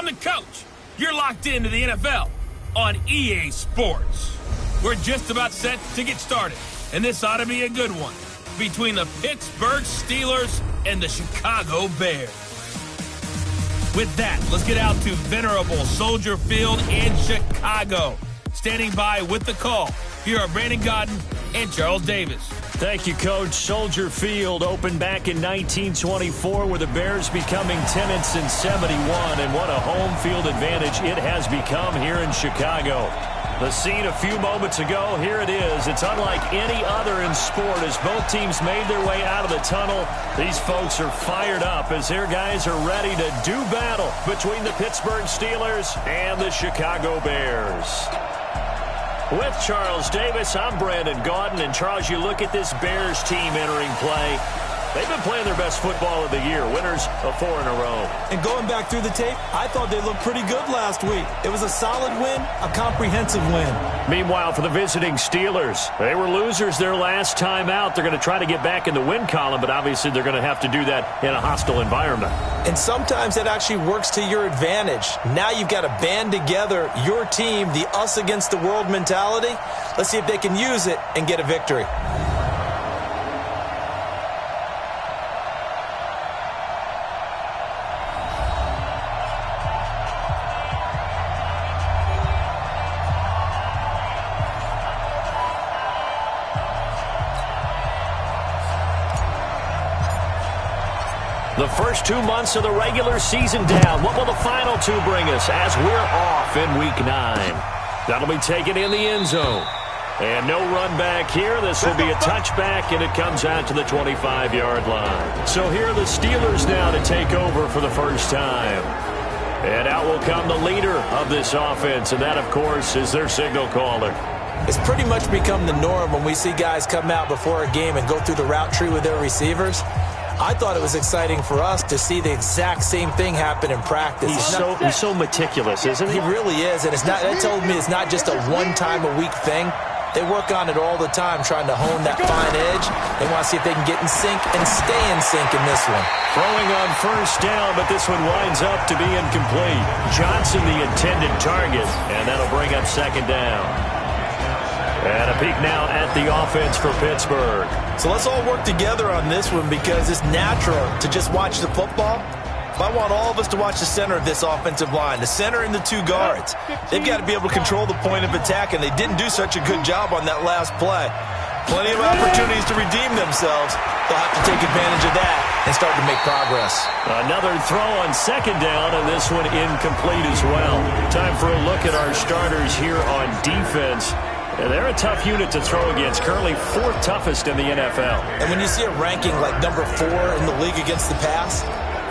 I'm the coach. You're locked into the NFL on EA Sports. We're just about set to get started, and this ought to be a good one between the Pittsburgh Steelers and the Chicago Bears. With that, let's get out to venerable Soldier Field in Chicago. Standing by with the call, here are Brandon Godden and Charles Davis. Thank you, Coach. Soldier Field opened back in 1924 with the Bears becoming tenants in 71, and what a home field advantage it has become here in Chicago. The scene a few moments ago, here it is. It's unlike any other in sport as both teams made their way out of the tunnel. These folks are fired up as their guys are ready to do battle between the Pittsburgh Steelers and the Chicago Bears. With Charles Davis, I'm Brandon Gaudin. And Charles, you look at this Bears team entering play. They've been playing their best football of the year, winners of 4 in a row. And going back through the tape, I thought they looked pretty good last week. It was a solid win, a comprehensive win. Meanwhile, for the visiting Steelers, they were losers their last time out. They're going to try to get back in the win column, but obviously they're going to have to do that in a hostile environment. And sometimes that actually works to your advantage. Now you've got to band together your team, the us against the world mentality. Let's see if they can use it and get a victory. The first 2 months of the regular season down. What will the final 2 bring us as we're off in Week 9? That'll be taken in the end zone. And no run back here. This will be a touchback, and it comes out to the 25-yard line. So here are the Steelers now to take over for the first time. And out will come the leader of this offense, and that, of course, is their signal caller. It's pretty much become the norm when we see guys come out before a game and go through the route tree with their receivers. I thought it was exciting for us to see the exact same thing happen in practice. He's so meticulous, isn't he? He really is, and that told me it's not just a one-time-a-week thing. They work on it all the time, trying to hone that fine edge. They want to see if they can get in sync and stay in sync in this one. Throwing on first down, but this one winds up to be incomplete. Johnson the intended target, and that'll bring up second down. And a peek now at the offense for Pittsburgh. So let's all work together on this one because it's natural to just watch the football. But I want all of us to watch the center of this offensive line, the center and the 2 guards. They've got to be able to control the point of attack, and they didn't do such a good job on that last play. Plenty of opportunities to redeem themselves. They'll have to take advantage of that and start to make progress. Another throw on second down, and this one incomplete as well. Time for a look at our starters here on defense. They're a tough unit to throw against, currently 4th toughest in the NFL. And when you see a ranking like number 4 in the league against the pass,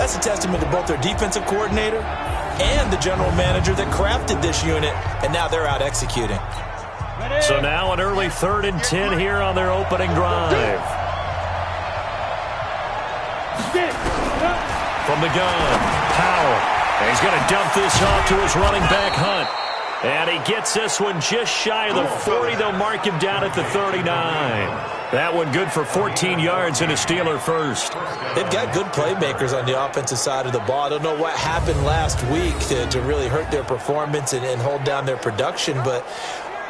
that's a testament to both their defensive coordinator and the general manager that crafted this unit, and now they're out executing. So now an early 3rd and 10 here on their opening drive. From the gun, Powell. And he's going to dump this off to his running back, Hunt. And he gets this one just shy of the 40. They'll mark him down at the 39. That one good for 14 yards and a Steeler first. They've got good playmakers on the offensive side of the ball. I don't know what happened last week to really hurt their performance and hold down their production, but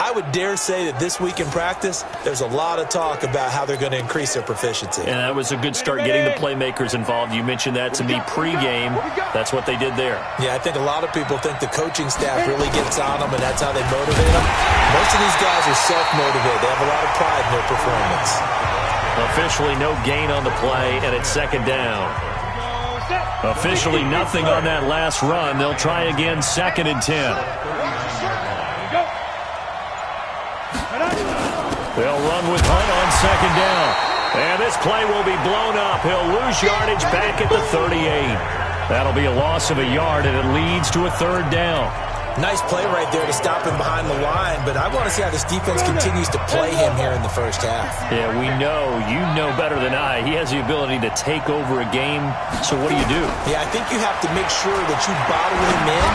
I would dare say that this week in practice, there's a lot of talk about how they're going to increase their proficiency. And that was a good start getting the playmakers involved. You mentioned that to me pregame. That's what they did there. Yeah, I think a lot of people think the coaching staff really gets on them, and that's how they motivate them. Most of these guys are self-motivated. They have a lot of pride in their performance. Officially no gain on the play, and it's second down. Officially nothing on that last run. They'll try again, 2nd and 10. They'll run with Hunt on second down. And this play will be blown up. He'll lose yardage back at the 38. That'll be a loss of a yard, and it leads to a 3rd down. Nice play right there to stop him behind the line, but I want to see how this defense continues to play him here in the first half. Yeah, we know. You know better than I. He has the ability to take over a game, so what do you do? Yeah, I think you have to make sure that you bottle him in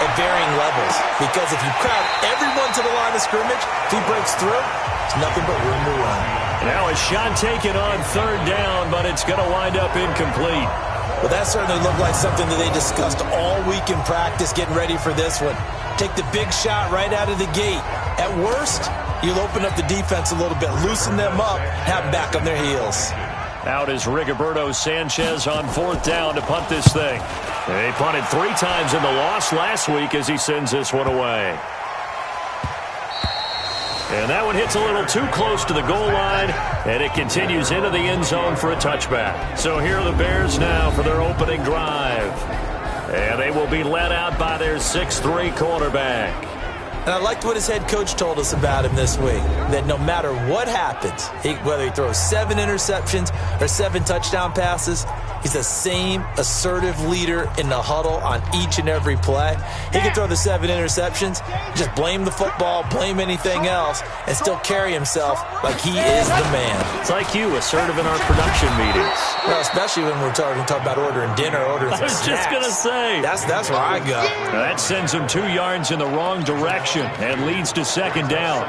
at varying levels, because if you crowd everyone to the line of scrimmage, if he breaks through, it's nothing but room to run. Now a shot taken on 3rd down, but it's going to wind up incomplete. Well, that certainly looked like something that they discussed all week in practice getting ready for this one. Take the big shot right out of the gate. At worst, you'll open up the defense a little bit, loosen them up, have them back on their heels. Out is Rigoberto Sanchez on 4th down to punt this thing. He punted 3 times in the loss last week as he sends this one away. And that one hits a little too close to the goal line, and it continues into the end zone for a touchback. So here are the Bears now for their opening drive. And they will be led out by their 6'3" quarterback. And I liked what his head coach told us about him this week, that no matter what happens, whether he throws 7 interceptions or 7 touchdown passes, he's the same assertive leader in the huddle on each and every play. He can throw the 7 interceptions, just blame the football, blame anything else, and still carry himself like he is the man. It's like you, assertive in our production meetings. Well, especially when we're talking about ordering dinner, ordering some snacks. I was just going to say. That's where I go. That sends him 2 yards in the wrong direction and leads to 2nd down.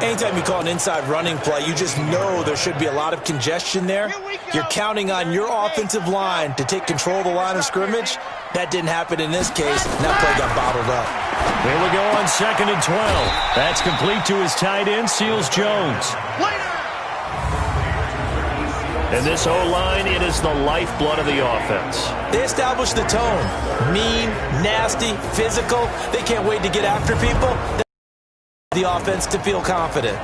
Anytime you call an inside running play, you just know there should be a lot of congestion there. You're counting on your offensive line to take control of the line of scrimmage. That didn't happen in this case, and that play got bottled up. Here we go on 2nd and 12. That's complete to his tight end, Seals Jones. And this O-line, it is the lifeblood of the offense. They establish the tone. Mean, nasty, physical. They can't wait to get after people. The offense to feel confident.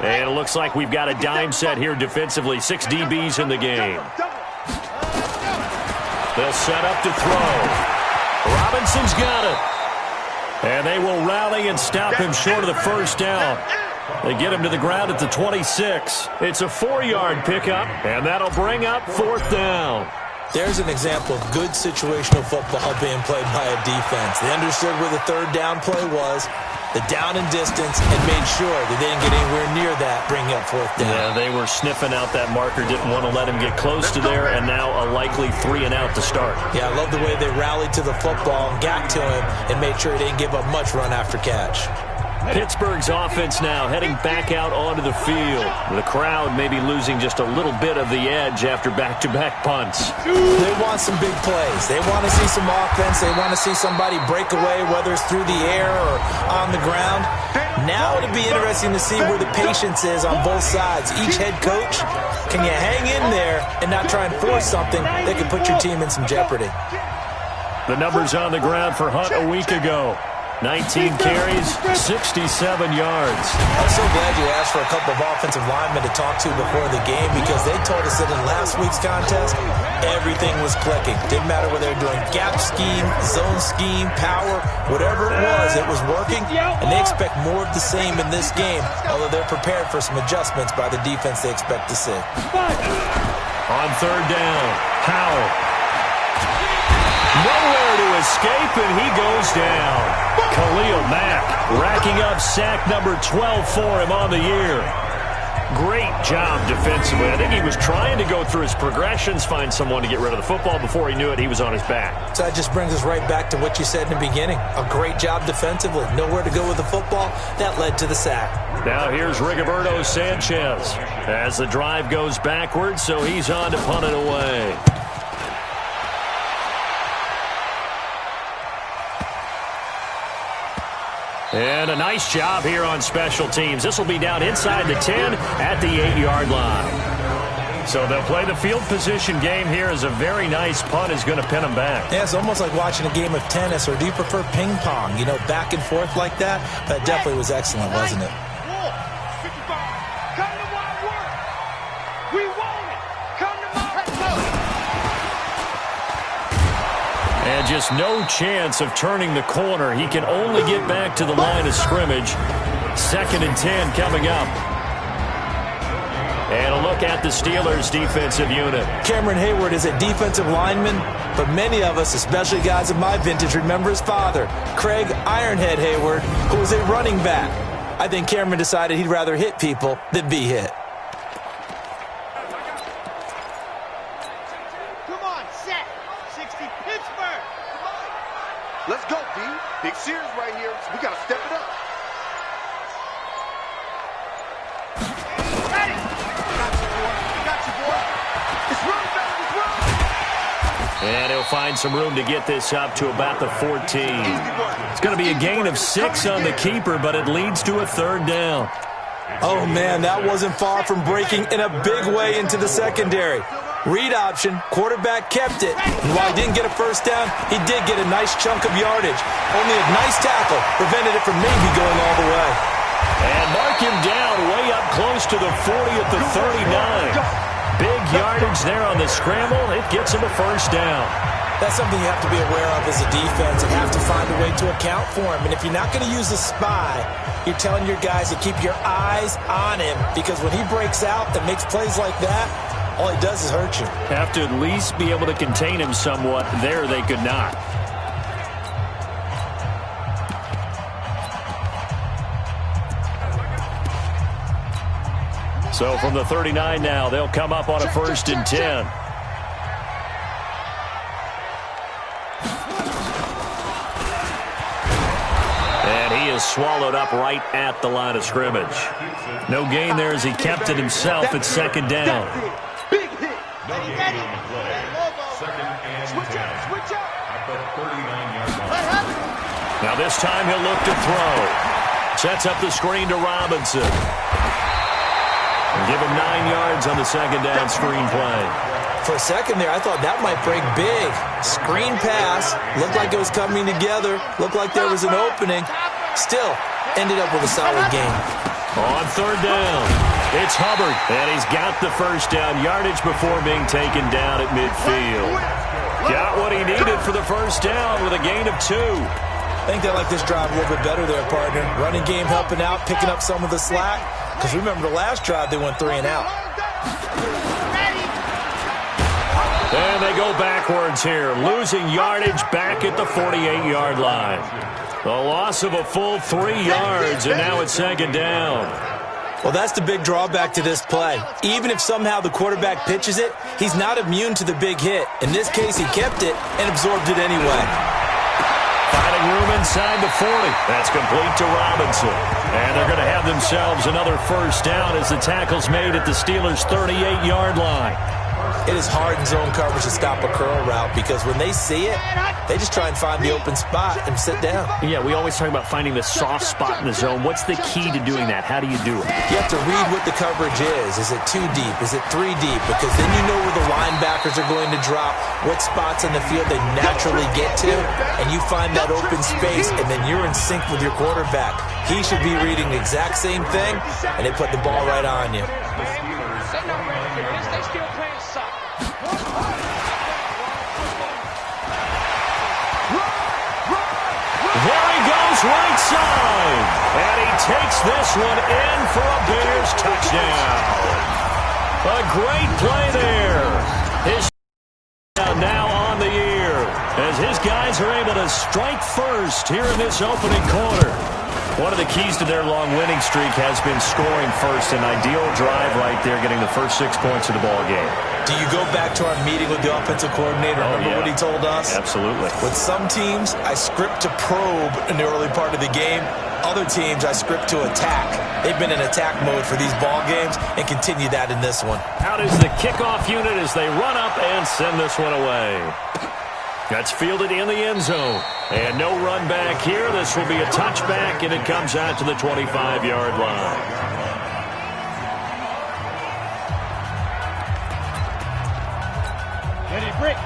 And it looks like we've got a dime set here defensively. 6 DBs in the game. They'll set up to throw. Robinson's got it. And they will rally and stop him short of the 1st down. They get him to the ground at the 26. It's a 4-yard pickup, and that'll bring up 4th down. There's an example of good situational football being played by a defense. They understood where the 3rd down play was, the down and distance, and made sure that they didn't get anywhere near that, bringing up 4th down. Yeah, they were sniffing out that marker, didn't want to let him get close to there, and now a likely 3 and out to start. Yeah, I love the way they rallied to the football and got to him and made sure he didn't give up much run after catch. Pittsburgh's offense now heading back out onto the field. The crowd may be losing just a little bit of the edge after back-to-back punts. They want some big plays. They want to see some offense. They want to see somebody break away, whether it's through the air or on the ground. Now it'll be interesting to see where the patience is on both sides. Each head coach, can you hang in there and not try and force something that could put your team in some jeopardy? The numbers on the ground for Hunt a week ago. 19 carries, 67 yards. I'm so glad you asked for a couple of offensive linemen to talk to before the game, because they told us that in last week's contest, everything was clicking. Didn't matter whether they were doing gap scheme, zone scheme, power, whatever it was working, and they expect more of the same in this game, although they're prepared for some adjustments by the defense they expect to see. On 3rd down, Howell. Nowhere to escape, and he goes down. Khalil Mack racking up sack number 12 for him on the year. Great job defensively. I think he was trying to go through his progressions, find someone to get rid of the football. Before he knew it, he was on his back. So that just brings us right back to what you said in the beginning. A great job defensively. Nowhere to go with the football. That led to the sack. Now here's Rigoberto Sanchez as the drive goes backwards, so he's on to punt it away. And a nice job here on special teams. This will be down inside the 10 at the 8-yard line. So they'll play the field position game here as a very nice punt is going to pin them back. Yeah, it's almost like watching a game of tennis, or do you prefer ping pong? You know, back and forth like that? That definitely was excellent, wasn't it? And just no chance of turning the corner. He can only get back to the line of scrimmage. 2nd and 10 coming up. And a look at the Steelers' defensive unit. Cameron Hayward is a defensive lineman, but many of us, especially guys of my vintage, remember his father, Craig Ironhead Hayward, who was a running back. I think Cameron decided he'd rather hit people than be hit. Let's go, D. Big series right here. So we got to step it up. Got you, boy. Got you, boy. It's run, baby. It's run. And he'll find some room to get this up to about the 14. It's going to be a gain of 6 on the keeper, but it leads to a third down. Oh, man, that wasn't far from breaking in a big way into the secondary. Read option, quarterback kept it. And while he didn't get a first down, he did get a nice chunk of yardage. Only a nice tackle prevented it from maybe going all the way. And mark him down way up close to the 40 at the 39. Big yardage there on the scramble. It gets him a first down. That's something you have to be aware of as a defense and have to find a way to account for him. And if you're not going to use a spy, you're telling your guys to keep your eyes on him, because when he breaks out and makes plays like that, all he does is hurt you. Have to at least be able to contain him somewhat. There they could not. So from the 39 now, they'll come up on a 1st and 10. And he is swallowed up right at the line of scrimmage. No gain there as he kept it himself at 2nd down. Big hit. Switch out. At the 39-yard line. Now this time he'll look to throw. Sets up the screen to Robinson. And give him 9 yards on the 2nd down screen play. For a second there, I thought that might break big. Screen pass. Looked like it was coming together. Looked like there was an opening. Still, ended up with a solid game. On 3rd down, it's Hubbard. And he's got the first down yardage before being taken down at midfield. Got what he needed for the first down with a gain of 2. I think they like this drive a little bit better there, partner. Running game helping out, picking up some of the slack. Because remember the last drive, they went 3 and out. And they go backwards here, losing yardage back at the 48-yard line. The loss of a full 3 yards, and now it's 2nd down. Well, that's the big drawback to this play. Even if somehow the quarterback pitches it, he's not immune to the big hit. In this case, he kept it and absorbed it anyway. Finding room inside the 40. That's complete to Robinson. And they're going to have themselves another first down as the tackle's made at the Steelers' 38-yard line. It is hard in zone coverage to stop a curl route because when they see it, they just try and find the open spot and sit down. Yeah, we always talk about finding the soft spot in the zone. What's the key to doing that? How do you do it? You have to read what the coverage is. Is it 2 deep? Is it 3 deep? Because then you know where the linebackers are going to drop, what spots on the field they naturally get to, and you find that open space, and then you're in sync with your quarterback. He should be reading the exact same thing, and they put the ball right on you. There he goes, right side. And he takes this one in for a Bears touchdown. A great play there. His now on the year as his guys are able to strike first here in this opening quarter. One of the keys to their long winning streak has been scoring first. An ideal drive right there, getting the first 6 points of the ball game. Do you go back to our meeting with the offensive coordinator? Remember what he told us? Absolutely. With some teams, I script to probe in the early part of the game. Other teams, I script to attack. They've been in attack mode for these ball games and continue that in this one. Out is the kickoff unit as they run up and send this one away. That's fielded in the end zone. And no run back here. This will be a touchback, and it comes out to the 25-yard line.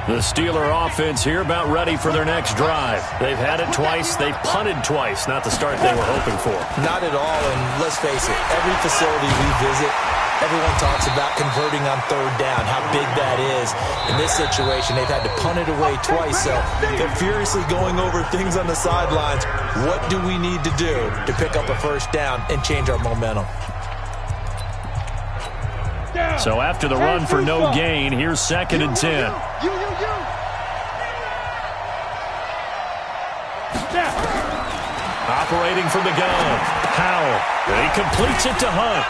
The Steeler offense here about ready for their next drive. They've had it twice. They've punted twice. Not the start they were hoping for. Not at all, and let's face it, every facility we visit, everyone talks about converting on 3rd down, how big that is. In this situation, they've had to punt it away twice, so they're furiously going over things on the sidelines. What do we need to do to pick up a first down and change our momentum? So after the run for no gain, here's 2nd and 10. Operating from the gun, Powell. He completes it to Hunt.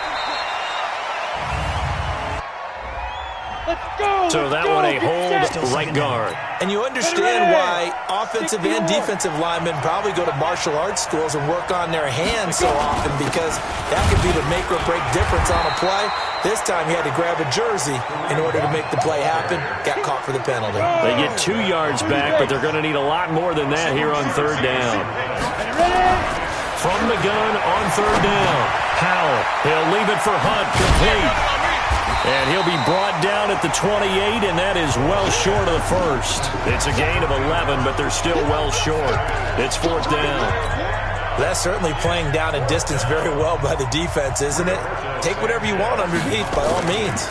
So that one a hold right guard. And you understand why offensive and defensive linemen probably go to martial arts schools and work on their hands so often, because that could be the make or break difference on a play. This time he had to grab a jersey in order to make the play happen. Got caught for the penalty. They get 2 yards back, but they're going to need a lot more than that here on third down. From the gun on third down, Howell. He'll leave it for Hunt, complete. And he'll be brought down at the 28, and that is well short of the first. It's a gain of 11, but they're still well short. It's fourth down. That's certainly playing down a distance very well by the defense, isn't it? Take whatever you want underneath, by all means.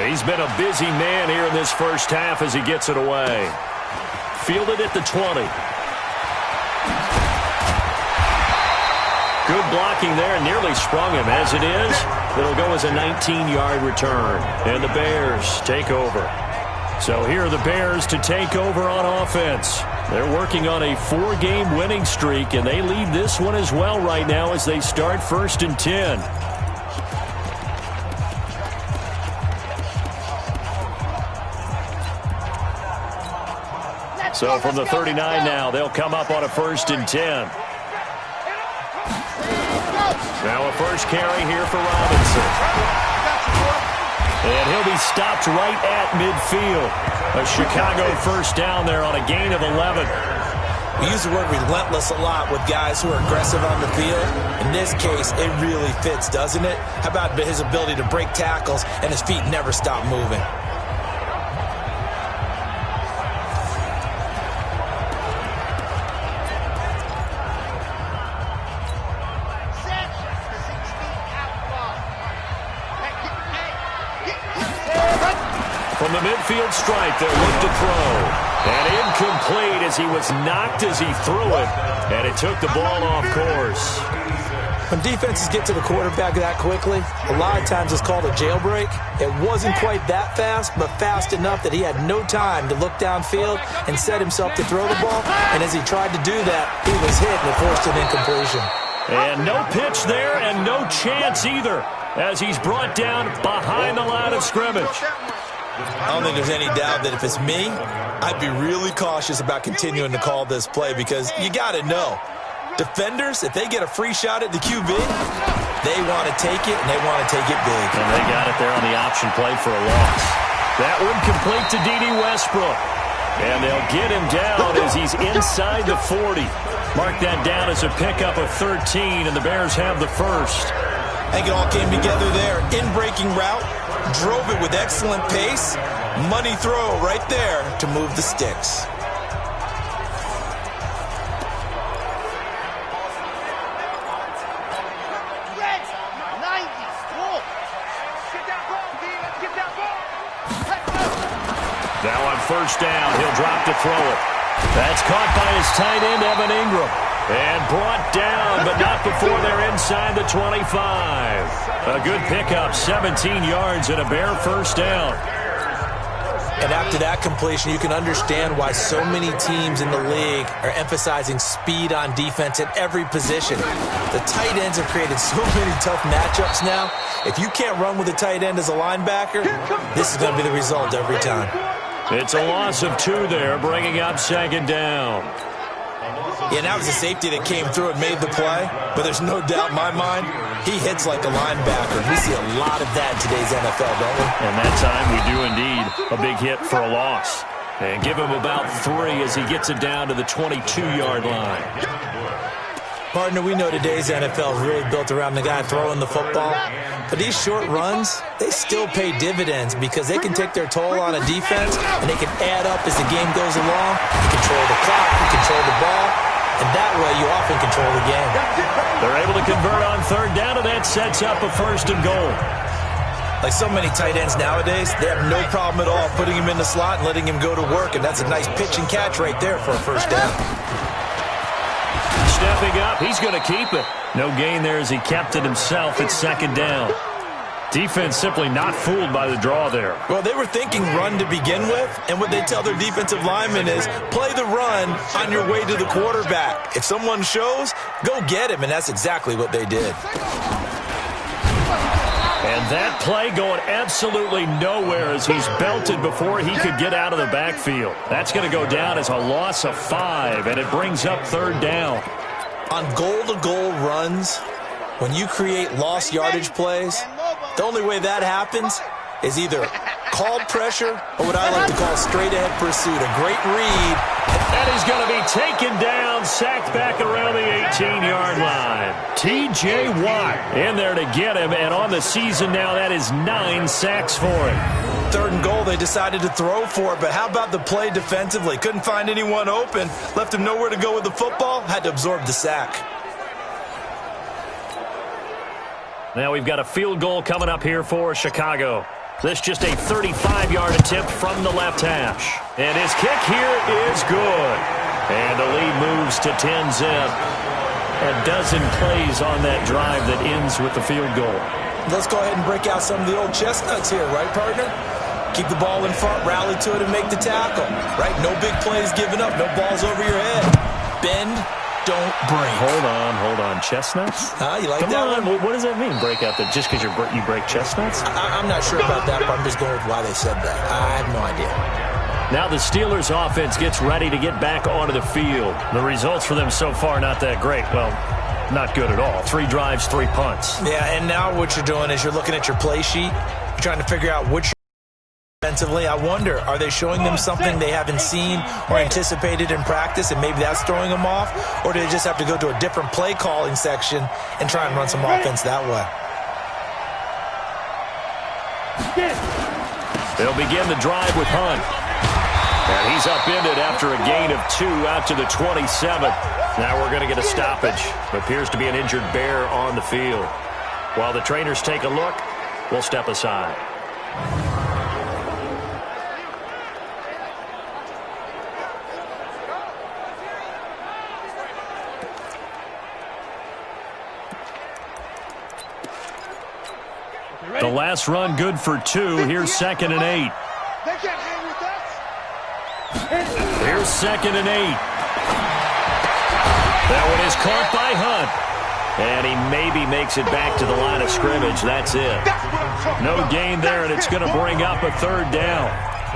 He's been a busy man here in this first half as he gets it away. Fielded at the 20. Good blocking there, nearly sprung him. As it is, it'll go as a 19-yard return. And the Bears take over. So here are the Bears to take over on offense. They're working on a 4-game winning streak, and they lead this one as well right now as they start first and 10. So from the 39 now, they'll come up on a first and 10. Now a first carry here for Robinson. And he'll be stopped right at midfield. A Chicago first down there on a gain of 11. We use the word relentless a lot with guys who are aggressive on the field. In this case, it really fits, doesn't it? How about his ability to break tackles and his feet never stop moving? From the midfield stripe, they'll look to throw. And incomplete as he was knocked as he threw it. And it took the ball off course. When defenses get to the quarterback that quickly, a lot of times it's called a jailbreak. It wasn't quite that fast, but fast enough that he had no time to look downfield and set himself to throw the ball. And as he tried to do that, he was hit and it forced an incompletion. And no pitch there and no chance either as he's brought down behind the line of scrimmage. I don't think there's any doubt that if it's me, I'd be really cautious about continuing to call this play because you got to know, defenders, if they get a free shot at the QB, they want to take it, and they want to take it big. And they got it there on the option play for a loss. That one complete to D.D. Westbrook. And they'll get him down as he's inside the 40. Mark that down as a pickup of 13, and the Bears have the first. I think it all came together there. In-breaking route, drove it with excellent pace. Money throw right there to move the sticks. Now on first down, he'll drop to throw it. That's caught by his tight end, Evan Ingram. And brought down, but not before they're inside the 25. A good pickup, 17 yards and a Bear first down. And after that completion, you can understand why so many teams in the league are emphasizing speed on defense at every position. The tight ends have created so many tough matchups now. If you can't run with a tight end as a linebacker, this is going to be the result every time. It's a loss of 2 there, bringing up second down. Yeah, that was a safety that came through and made the play, but there's no doubt in my mind, he hits like a linebacker. We see a lot of that in today's NFL, don't we? And that time we do indeed a big hit for a loss. And give him about 3 as he gets it down to the 22-yard line. Partner, we know today's NFL is really built around the guy throwing the football. But these short runs, they still pay dividends because they can take their toll on a defense and they can add up as the game goes along. You control the clock, you control the ball, and that way you often control the game. They're able to convert on third down, and that sets up a first and goal. Like so many tight ends nowadays, they have no problem at all putting him in the slot and letting him go to work, and that's a nice pitch and catch right there for a first down. Stepping up, he's going to keep it. No gain there as he kept it himself at second down. Defense simply not fooled by the draw there. Well, they were thinking run to begin with, and what they tell their defensive linemen is play the run on your way to the quarterback. If someone shows, go get him, and that's exactly what they did. And that play going absolutely nowhere as he's belted before he could get out of the backfield. That's going to go down as a loss of 5, and it brings up third down. On goal-to-goal runs, when you create lost yardage plays, the only way that happens is either called pressure, or what I like to call straight-ahead pursuit. A great read. And he's going to be taken down, sacked back around the 18-yard line. T.J. Watt in there to get him, and on the season now, that is 9 sacks for him. 3rd and goal, they decided to throw for it, but how about the play defensively? Couldn't find anyone open, left him nowhere to go with the football, had to absorb the sack. Now we've got a field goal coming up here for Chicago. This just a 35-yard attempt from the left hash. And his kick here is good. And the lead moves to 10-zip. A dozen plays on that drive that ends with the field goal. Let's go ahead and break out some of the old chestnuts here, right, partner? Keep the ball in front, rally to it, and make the tackle, right? No big plays given up, no balls over your head. Bend, don't break. Hold on. Chestnuts? You like Come that on. one? What does that mean, break out? That just because you break chestnuts? I'm not sure about that, but I'm just going with why they said that. I have no idea. Now the Steelers offense gets ready to get back onto the field. The results for them so far not that great. Well, not good at all. 3 drives, 3 punts. Yeah, and now what you're doing is you're looking at your play sheet. You're trying to figure out which defensively. I wonder, are they showing them something they haven't seen or anticipated in practice, and maybe that's throwing them off? Or do they just have to go to a different play calling section and try and run some offense that way? They'll begin the drive with Hunt. And he's upended after a gain of 2 out to the 27th. Now we're going to get a stoppage. Appears to be an injured Bear on the field. While the trainers take a look, we'll step aside. The last run good for 2. Here's 2nd and 8. They can't hang with us. Here's 2nd and 8. That one is caught by Hunt. And he maybe makes it back to the line of scrimmage. That's it. No gain there, and it's going to bring up a 3rd down.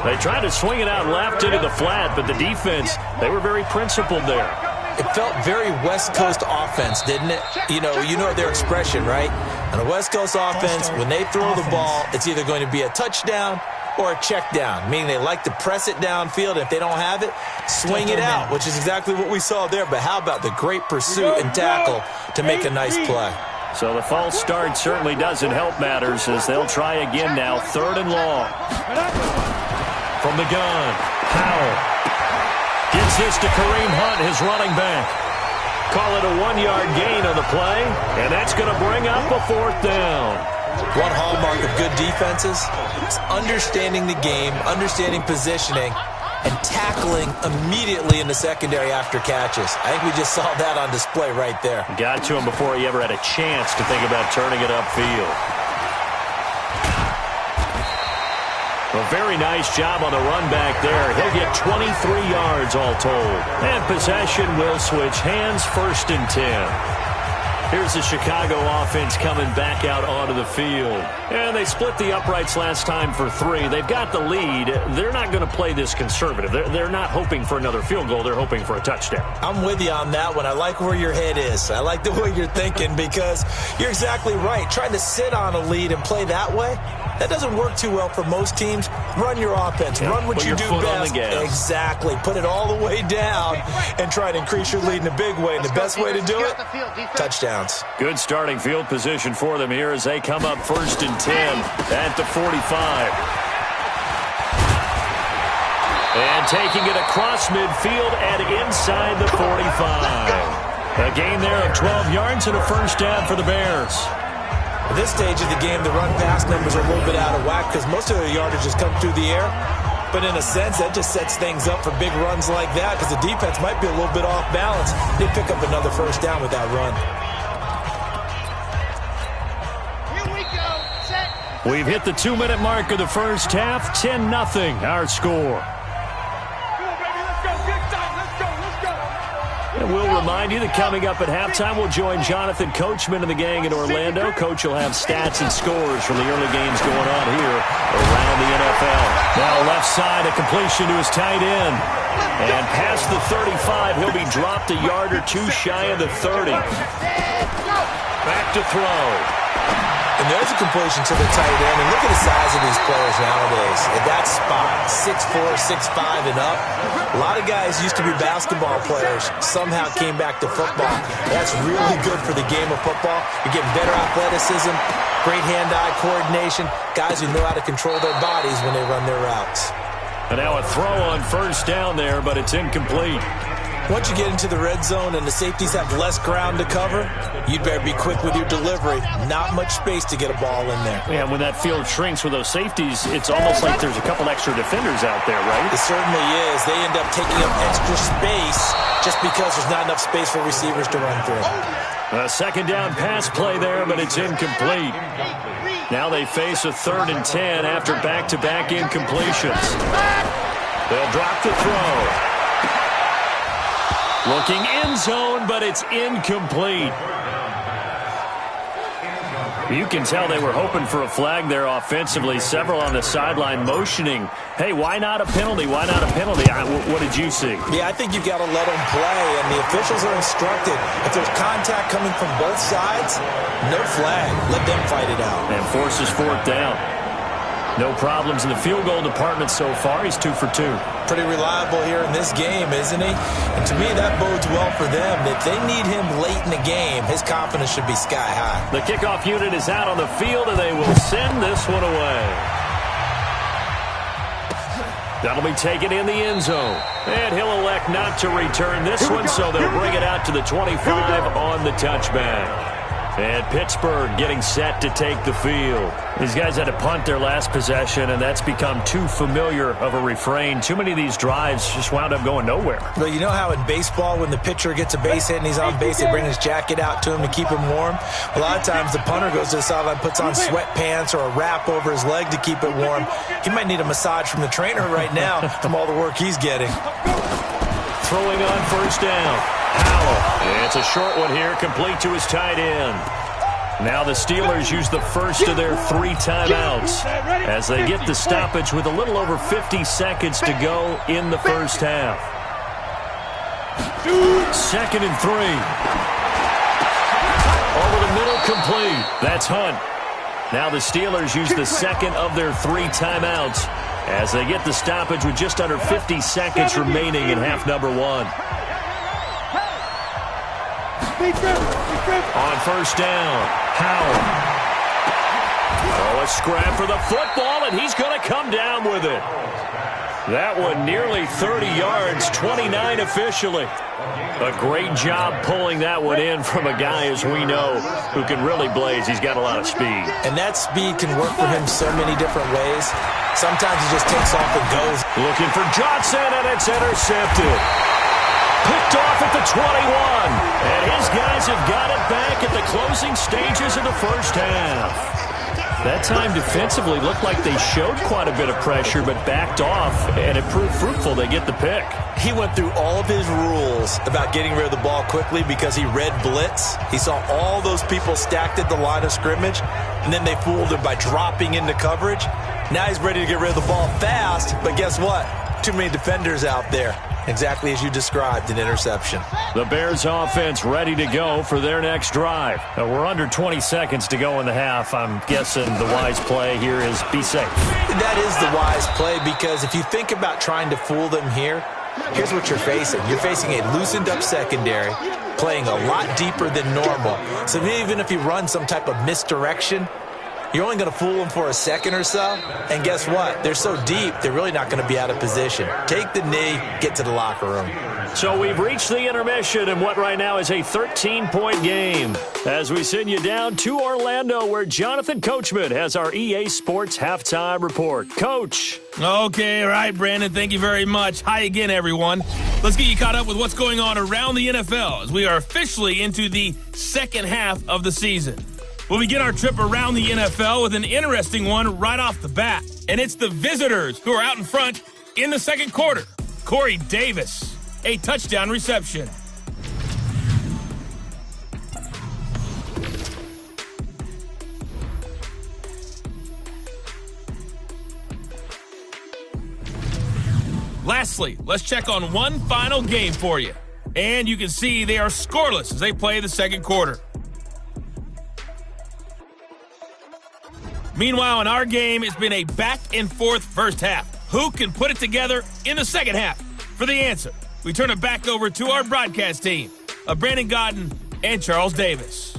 They tried to swing it out left into the flat, but the defense, they were very principled there. It felt very West Coast offense, didn't it? You know their expression, right? On a West Coast offense, when they throw the ball, it's either going to be a touchdown or a check down, meaning they like to press it downfield. If they don't have it, swing it out, which is exactly what we saw there. But how about the great pursuit and tackle to make a nice play? So the false start certainly doesn't help matters as they'll try again now. 3rd and long. From the gun, Powell. Gets this to Kareem Hunt, his running back. Call it a 1-yard gain on the play, and that's going to bring up a 4th down. One hallmark of good defenses is understanding the game, understanding positioning, and tackling immediately in the secondary after catches. I think we just saw that on display right there. Got to him before he ever had a chance to think about turning it upfield. A very nice job on the run back there. He'll get 23 yards all told. And possession will switch hands, 1st and 10. Here's the Chicago offense coming back out onto the field. And they split the uprights last time for 3. They've got the lead. They're not going to play this conservative. They're not hoping for another field goal. They're hoping for a touchdown. I'm with you on that one. I like where your head is. I like the way you're thinking because you're exactly right. Trying to sit on a lead and play that way, that doesn't work too well for most teams. Run your offense. Yeah, run what you do best. Exactly. Put it all the way down and try to increase your lead in a big way. And the best way to do it, touchdowns. Good starting field position for them here as they come up 1st and 10 at the 45. And taking it across midfield and inside the 45. A gain there of 12 yards and a 1st down for the Bears. At this stage of the game, the run-pass numbers are a little bit out of whack because most of their yardage has come through the air. But in a sense, that just sets things up for big runs like that because the defense might be a little bit off balance. They pick up another 1st down with that run. Here we go. Set. We've hit the 2-minute mark of the first half. 10-0 our score. And we'll remind you that coming up at halftime, we'll join Jonathan Coachman and the gang in Orlando. Coach will have stats and scores from the early games going on here around the NFL. Now left side, a completion to his tight end. And past the 35, he'll be dropped a yard or 2 shy of the 30. Back to throw. And there's a completion to the tight end. And look at the size of these players nowadays. At that spot, 6'4", 6'5", and up. A lot of guys used to be basketball players, somehow came back to football. That's really good for the game of football. You're getting better athleticism, great hand-eye coordination, guys who know how to control their bodies when they run their routes. And now a throw on first down there, but it's incomplete. Once you get into the red zone and the safeties have less ground to cover, you'd better be quick with your delivery. Not much space to get a ball in there. Yeah, when that field shrinks with those safeties, it's almost like there's a couple extra defenders out there, right? It certainly is. They end up taking up extra space just because there's not enough space for receivers to run through. A second down pass play there, but it's incomplete. Now they face a 3rd and 10 after back-to-back incompletions. They'll drop the throw. Looking end zone, but it's incomplete. You can tell they were hoping for a flag there offensively. Several on the sideline motioning. Hey, why not a penalty? Why not a penalty? What did you see? Yeah, I think you've got to let them play, and the officials are instructed. If there's contact coming from both sides, no flag. Let them fight it out. And forces 4th down. No problems in the field goal department so far. He's 2 for 2. Pretty reliable here in this game, isn't he? And to me, that bodes well for them. If they need him late in the game, his confidence should be sky high. The kickoff unit is out on the field, and they will send this one away. That'll be taken in the end zone. And he'll elect not to return this one, so they'll bring it out to the 25 on the touchback. And Pittsburgh getting set to take the field. These guys had to punt their last possession, and that's become too familiar of a refrain. Too many of these drives just wound up going nowhere. Well, you know how in baseball, when the pitcher gets a base hit and he's on base, they bring his jacket out to him to keep him warm? A lot of times the punter goes to the sideline, puts on sweatpants or a wrap over his leg to keep it warm. He might need a massage from the trainer right now from all the work he's getting. Throwing on first down. Howell. It's a short one here, complete to his tight end. Now the Steelers use the first of their 3 timeouts as they get the stoppage with a little over 50 seconds to go in the first half. 2nd and 3. Over the middle, complete. That's Hunt. Now the Steelers use the second of their 3 timeouts as they get the stoppage with just under 50 seconds remaining in half number 1. On first down, Howell. Oh, a scrap for the football, and he's going to come down with it. That one nearly 30 yards, 29 officially. A great job pulling that one in from a guy, as we know, who can really blaze. He's got a lot of speed. And that speed can work for him so many different ways. Sometimes he just takes off and goes. Looking for Johnson, and it's intercepted. Picked off at the 21. And his guys have got it back at the closing stages of the first half. That time defensively looked like they showed quite a bit of pressure but backed off, and it proved fruitful. They get the pick. He went through all of his rules about getting rid of the ball quickly because he read blitz. He saw all those people stacked at the line of scrimmage, and then they fooled him by dropping into coverage. Now he's ready to get rid of the ball fast, but guess what? Too many defenders out there. Exactly as you described, an interception. The Bears offense ready to go for their next drive. We're under 20 seconds to go in the half. I'm guessing the wise play here is be safe. That is the wise play, because if you think about trying to fool them here, here's what you're facing. You're facing a loosened up secondary, playing a lot deeper than normal. So even if you run some type of misdirection, you're only going to fool them for a second or so. And guess what? They're so deep, they're really not going to be out of position. Take the knee, get to the locker room. So we've reached the intermission in what right now is a 13-point game. As we send you down to Orlando, where Jonathan Coachman has our EA Sports Halftime Report. Coach. Okay, all right, Brandon, thank you very much. Hi again, everyone. Let's get you caught up with what's going on around the NFL as we are officially into the second half of the season. We'll begin our trip around the NFL with an interesting one right off the bat. And it's the visitors who are out in front in the second quarter. Corey Davis, a touchdown reception. Lastly, let's check on one final game for you. And you can see they are scoreless as they play the second quarter. Meanwhile, in our game, it's been a back-and-forth first half. Who can put it together in the second half? For the answer, we turn it back over to our broadcast team of Brandon Godden and Charles Davis.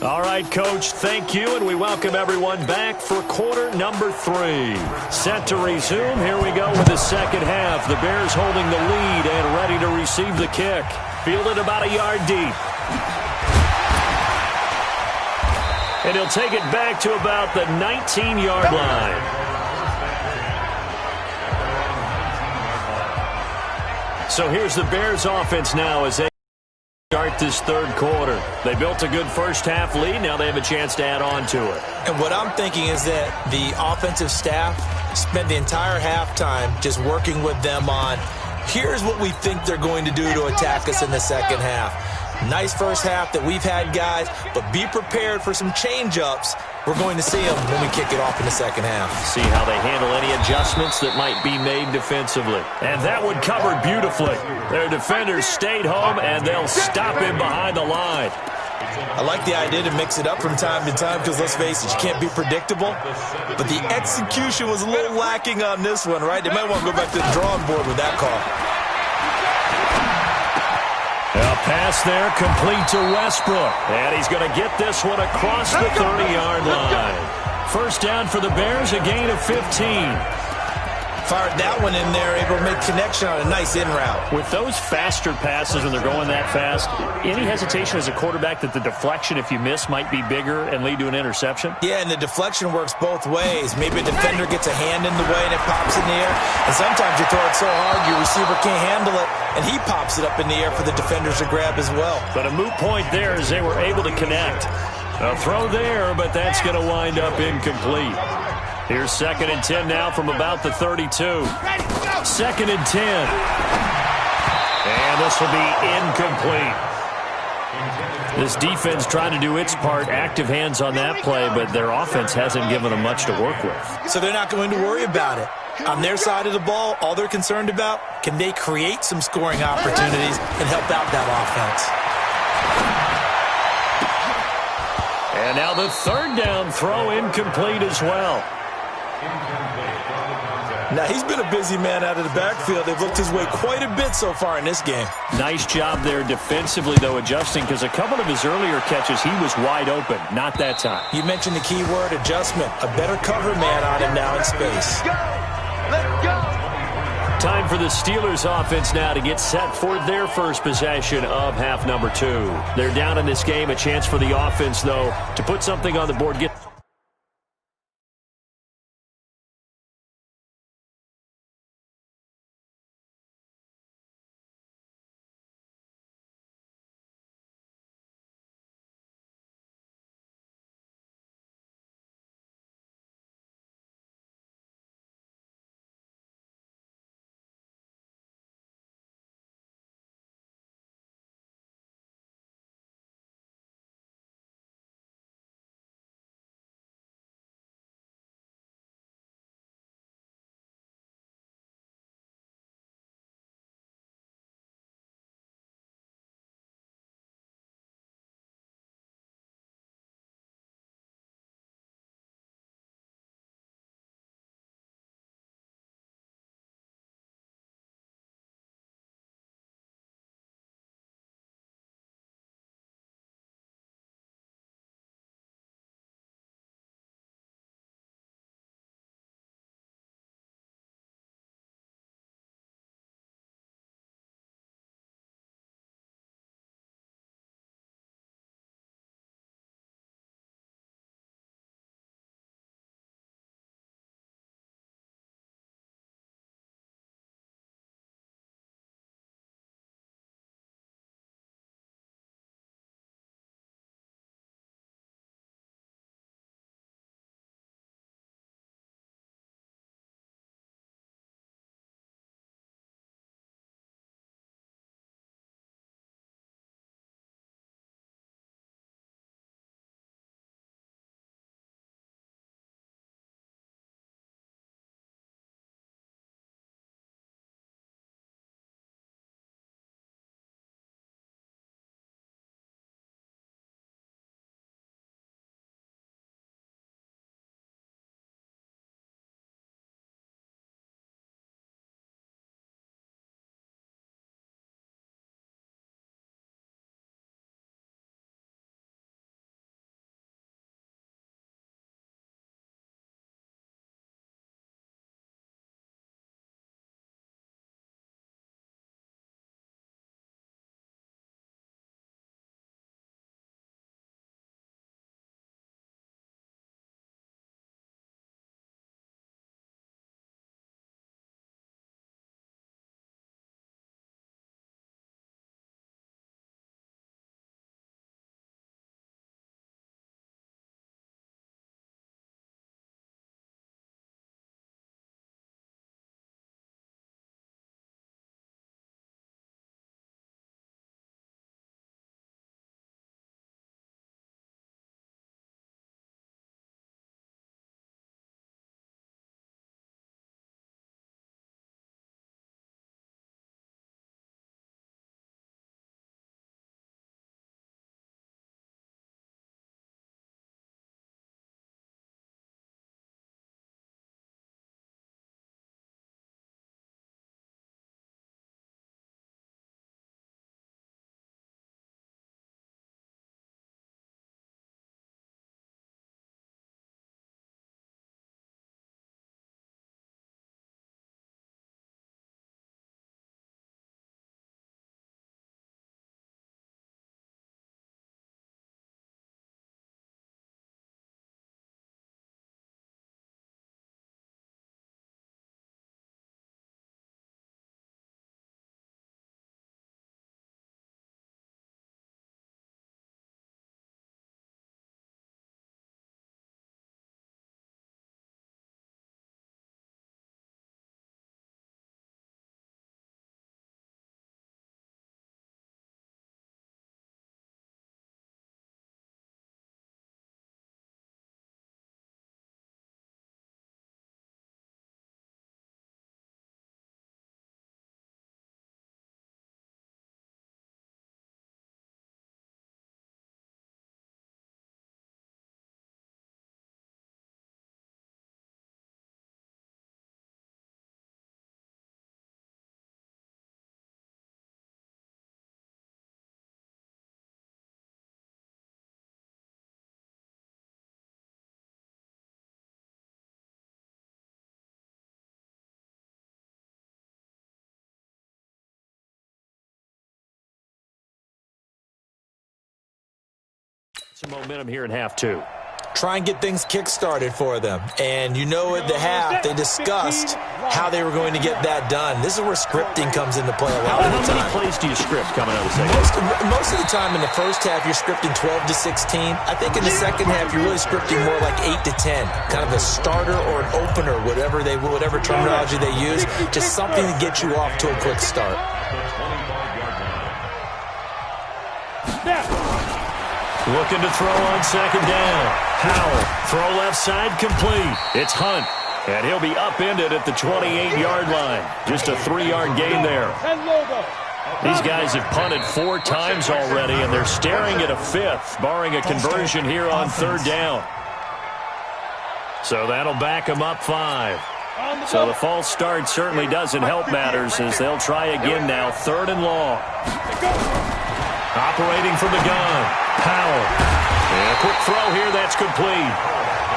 All right, Coach, thank you, and we welcome everyone back for quarter number 3. Set to resume. Here we go with the second half. The Bears holding the lead and ready to receive the kick. Fielded about a yard deep. And he'll take it back to about the 19-yard line. So here's the Bears offense now as they start this third quarter. They built a good first-half lead. Now they have a chance to add on to it. And what I'm thinking is that the offensive staff spent the entire halftime just working with them on, here's what we think they're going to do to attack us in the second half. Nice first half that we've had, guys, but be prepared for some change-ups. We're going to see them when we kick it off in the second half. See how they handle any adjustments that might be made defensively. And that one covered beautifully. Their defenders stayed home, and they'll stop him behind the line. I like the idea to mix it up from time to time because, let's face it, you can't be predictable. But the execution was a little lacking on this one, right? They might want to go back to the drawing board with that call. A pass there complete to Westbrook. And he's going to get this one across the 30-yard line. First down for the Bears, a gain of 15. Fired that one in there, able to make connection on a nice in route. With those faster passes when they're going that fast, any hesitation as a quarterback that the deflection, if you miss, might be bigger and lead to an interception? Yeah, and the deflection works both ways. Maybe a defender gets a hand in the way and it pops in the air. And sometimes you throw it so hard your receiver can't handle it, and he pops it up in the air for the defenders to grab as well. But a moot point there as they were able to connect. A throw there, but that's going to wind up incomplete. Here's 2nd and 10 now from about the 32. 2nd and 10. And this will be incomplete. This defense trying to do its part, active hands on that play, but their offense hasn't given them much to work with. So they're not going to worry about it. On their side of the ball, all they're concerned about, can they create some scoring opportunities and help out that offense? And now the third down throw incomplete as well. Now, he's been a busy man out of the backfield. They've looked his way quite a bit so far in this game. Nice job there defensively, though, adjusting, because a couple of his earlier catches, he was wide open. Not that time. You mentioned the key word, adjustment. A better cover man on him now in space. Let's go! Time for the Steelers offense now to get set for their first possession of half number 2. They're down in this game. A chance for the offense, though, to put something on the board. Some momentum here in half two. Try and get things kick-started for them. And you know at the half, they discussed how they were going to get that done. This is where scripting comes into play a lot of the time. How many plays do you script coming out of the second? Most of the time in the first half, you're scripting 12 to 16. I think in the second half, you're really scripting more like 8 to 10. Kind of a starter or an opener, whatever terminology they use. Just something to get you off to a quick start. Looking to throw on second down. Howell, throw left side complete. It's Hunt, and he'll be upended at the 28-yard line. Just a 3-yard gain there. These guys have punted 4 times already, and they're staring at a 5th, barring a conversion here on third down. So that'll back them up 5. So the false start certainly doesn't help matters as they'll try again now, 3rd and long. Operating from the gun. Howell. And a quick throw here, that's complete.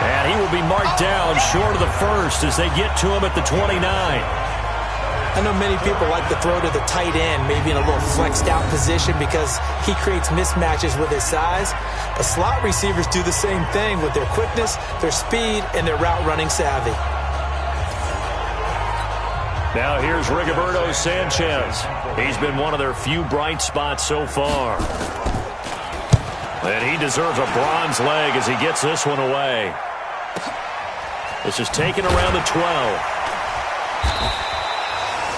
And he will be marked down short of the first as they get to him at the 29. I know many people like to throw to the tight end, maybe in a little flexed out position because he creates mismatches with his size. But slot receivers do the same thing with their quickness, their speed, and their route running savvy. Now here's Rigoberto Sanchez. He's been one of their few bright spots so far. And he deserves a bronze leg as he gets this one away. This is taken around the 12.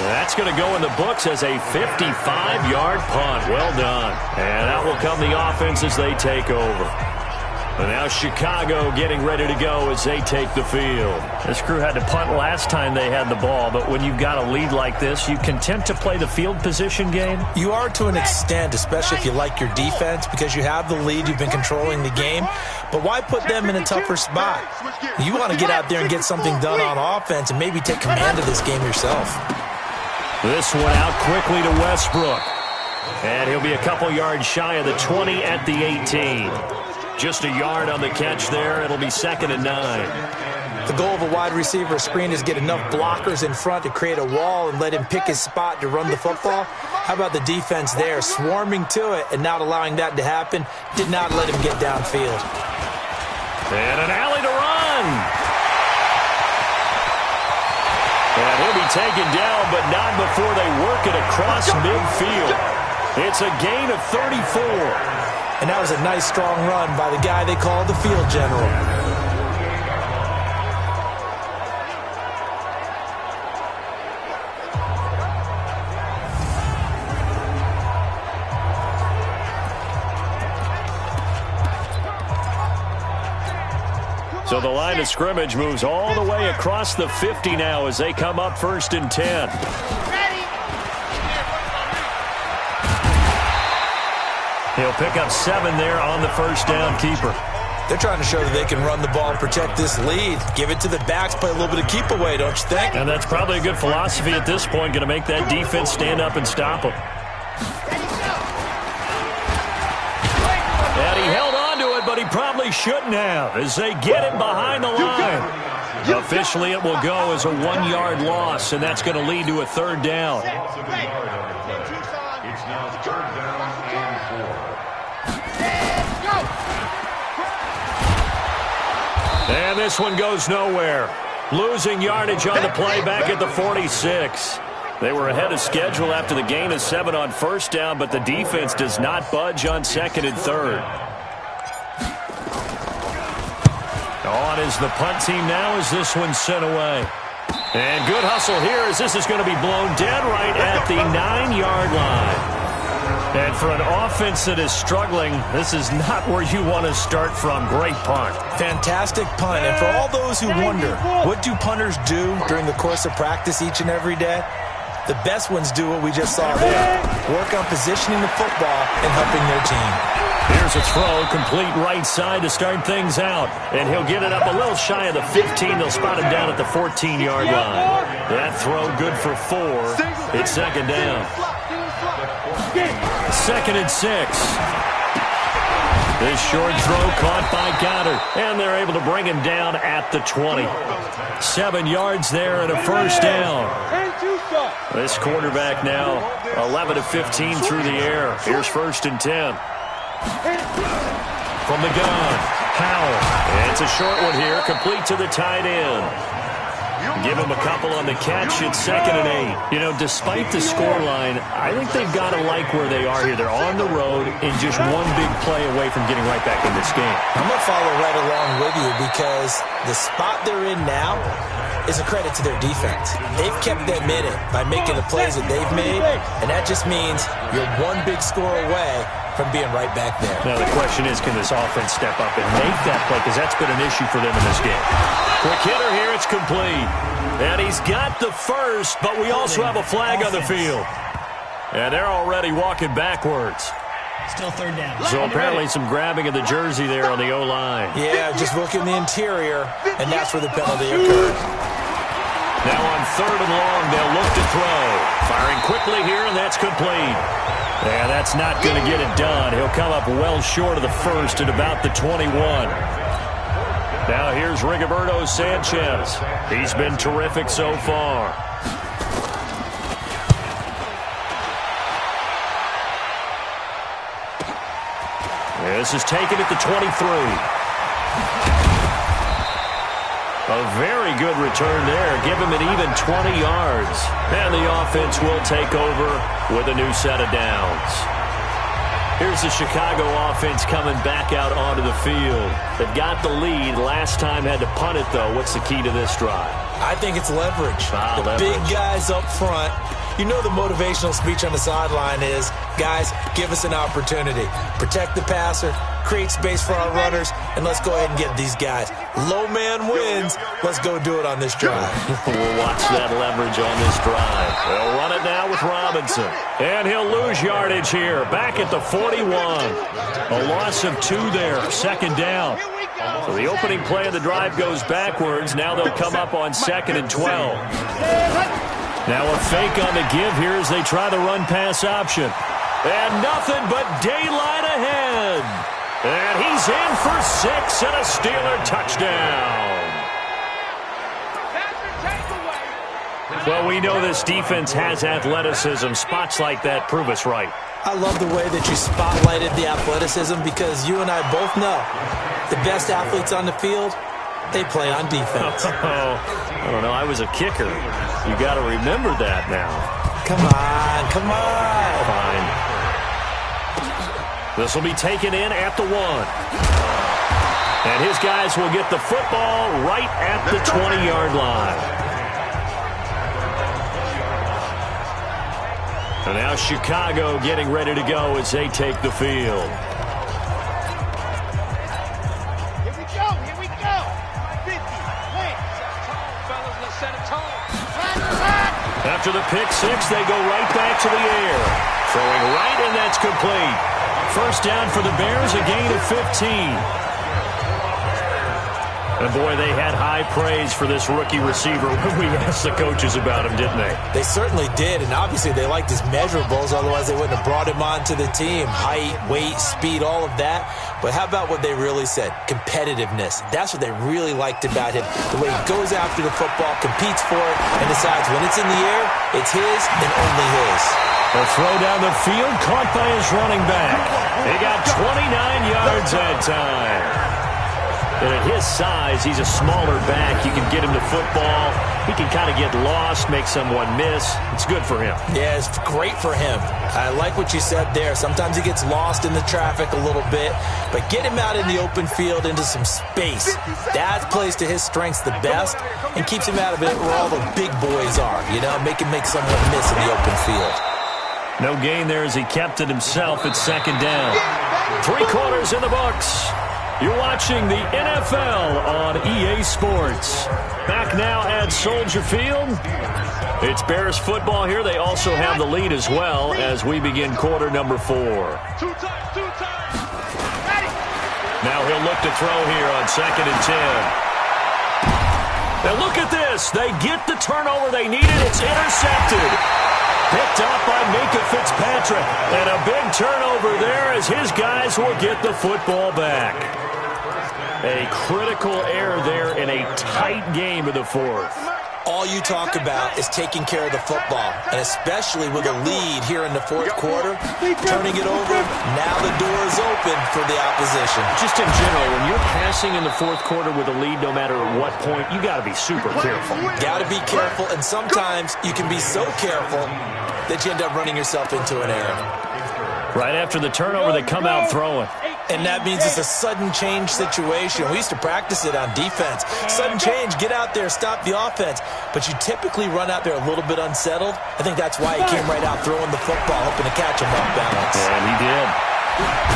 That's going to go in the books as a 55-yard punt. Well done. And out will come the offense as they take over. And now Chicago getting ready to go as they take the field. This crew had to punt last time they had the ball, but when you've got a lead like this, you content to play the field position game? You are to an extent, especially if you like your defense, because you have the lead, you've been controlling the game. But why put them in a tougher spot? You want to get out there and get something done on offense and maybe take command of this game yourself. This one out quickly to Westbrook. And he'll be a couple yards shy of the 20 at the 18. Just a yard on the catch there. It'll be 2nd and 9. The goal of a wide receiver screen is get enough blockers in front to create a wall and let him pick his spot to run the football. How about the defense there, swarming to it and not allowing that to happen? Did not let him get downfield. And an alley to run. And he'll be taken down, but not before they work it across midfield. It's a gain of 34. And that was a nice, strong run by the guy they call the field general. So the line of scrimmage moves all the way across the 50 now as they come up 1st and 10. He'll pick up 7 there on the first down keeper. They're trying to show that they can run the ball and protect this lead. Give it to the backs, play a little bit of keep away, don't you think? And that's probably a good philosophy at this point, going to make that defense stand up and stop them. And he held on to it, but he probably shouldn't have as they get it behind the line. Officially, it will go as a 1-yard loss, and that's going to lead to a 3rd down. It's now 3rd down and 4. And this one goes nowhere. Losing yardage on the play back at the 46. They were ahead of schedule after the gain of 7 on first down, but the defense does not budge on 2nd and 3rd. On is the punt team now as this one's sent away. And good hustle here as this is going to be blown dead right at the 9-yard line. And for an offense that is struggling, this is not where you want to start from. Great punt. Fantastic punt. And for all those who wonder, what do punters do during the course of practice each and every day? The best ones do what we just saw there. Work on positioning the football and helping their team. Here's a throw, complete right side to start things out. And he'll get it up a little shy of the 15. They'll spot him down at the 14-yard line. That throw good for 4. It's 2nd down. 2nd and 6. This short throw caught by Goddard. And they're able to bring him down at the 20. 7 yards there and a first down. This quarterback now 11 of 15 through the air. Here's 1st and 10. from the gun. Howell. It's a short one here, complete to the tight end. Give him a couple on the catch. It's 2nd and 8. You know, despite the scoreline, I think they've got to like where they are here. They're on the road and just one big play away from getting right back in this game. I'm going to follow right along with you because the spot they're in now is a credit to their defense. They've kept them in it by making the plays that they've made, and that just means you're one big score away from being right back there. Now the question is, can this offense step up and make that play? Because that's been an issue for them in this game. Quick hitter here, it's complete. And he's got the first, but we also have a flag on the field. And they're already walking backwards. Still 3rd down. So apparently some grabbing of the jersey there on the O-line. Yeah, just look in the interior, and that's where the penalty occurred. Now on 3rd and long, they'll look to throw. Firing quickly here, and that's complete. Yeah, that's not going to get it done. He'll come up well short of the first at about the 21. Now here's Rigoberto Sanchez. He's been terrific so far. This is taken at the 23. A very good return there. Give him an even 20 yards. And the offense will take over with a new set of downs. Here's the Chicago offense coming back out onto the field. They've got the lead. Last time had to punt it, though. What's the key to this drive? I think it's leverage. Leverage. Big guys up front. You know the motivational speech on the sideline is, guys, give us an opportunity. Protect the passer, create space for our runners, and let's go ahead and get these guys. Low man wins. Let's go do it on this drive. We'll watch that leverage on this drive. They'll run it now with Robinson. And he'll lose yardage here. Back at the 41. A loss of 2 there. 2nd down. So the opening play of the drive goes backwards. Now they'll come up on 2nd and 12. Now a fake on the give here as they try the run-pass option. And nothing but daylight ahead. And he's in for 6 and a Steeler touchdown. Well, we know this defense has athleticism. Spots like that prove us right. I love the way that you spotlighted the athleticism because you and I both know the best athletes on the field, they play on defense. I don't know. I was a kicker. You got to remember that now. Come on, come on. Fine. This will be taken in at the 1. And his guys will get the football right at the 20-yard line. And now Chicago getting ready to go as they take the field. After the pick 6, they go right back to the air. Throwing right, and that's complete. First down for the Bears, a gain of 15. And boy, they had high praise for this rookie receiver when we asked the coaches about him, didn't they? They certainly did, and obviously they liked his measurables, otherwise they wouldn't have brought him onto the team. Height, weight, speed, all of that. But how about what they really said? Competitiveness. That's what they really liked about him. The way he goes after the football, competes for it, and decides when it's in the air, it's his and only his. A throw down the field, caught by his running back. He got 29 yards that time. And at his size, he's a smaller back. You can get him the football. He can kind of get lost, make someone miss. It's good for him. Yeah, it's great for him. I like what you said there. Sometimes he gets lost in the traffic a little bit, but get him out in the open field into some space. That plays to his strengths the best and keeps him out of it where all the big boys are, you know, make him make someone miss in the open field. No gain there as he kept it himself at 2nd down. 3 quarters in the books. You're watching the NFL on EA Sports. Back now at Soldier Field. It's Bears football here. They also have the lead as well as we begin quarter number 4. Now he'll look to throw here on 2nd and 10. Now look at this. They get the turnover they needed. It's intercepted. Picked up by Minka Fitzpatrick. And a big turnover there as his guys will get the football back. A critical error there in a tight game of the 4th. all you talk about is taking care of the football, and especially with a lead here in the fourth quarter, turning it over, now the door is open for the opposition. Just in general, when you're passing in the fourth quarter with a lead, no matter at what point, you got to be super careful. Got to be careful, and sometimes you can be so careful that you end up running yourself into an error. Right after the turnover, they come out throwing. And that means it's a sudden change situation. We used to practice it on defense. Sudden change, get out there, stop the offense. But you typically run out there a little bit unsettled. I think that's why he came right out throwing the football, hoping to catch him off balance. And he did.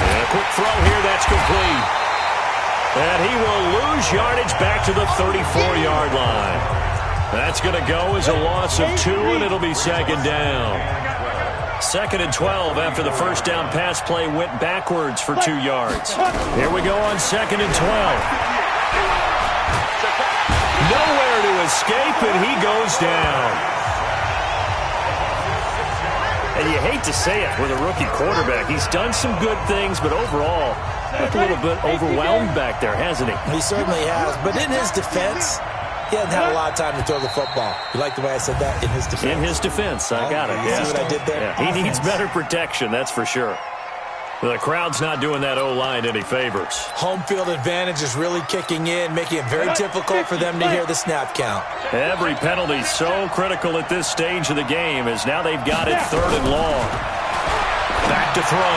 And a quick throw here, that's complete. And he will lose yardage back to the 34-yard line. That's going to go as a loss of 2, and it'll be second down. 2nd and 12 after the first down pass play went backwards for 2 yards. Here we go on 2nd and 12. Nowhere to escape, and he goes down. And you hate to say it with a rookie quarterback. He's done some good things, but overall, looked a little bit overwhelmed back there, hasn't he? He certainly has. But in his defense, he hasn't had a lot of time to throw the football. You like the way I said that? In his defense. In his defense. I got it. Yeah. See what I did there? Yeah. He needs better protection, that's for sure. The crowd's not doing that O-line any favors. Home field advantage is really kicking in, making it very difficult for them to hear the snap count. Every penalty so critical at this stage of the game as now they've got it 3rd and long. Back to throw.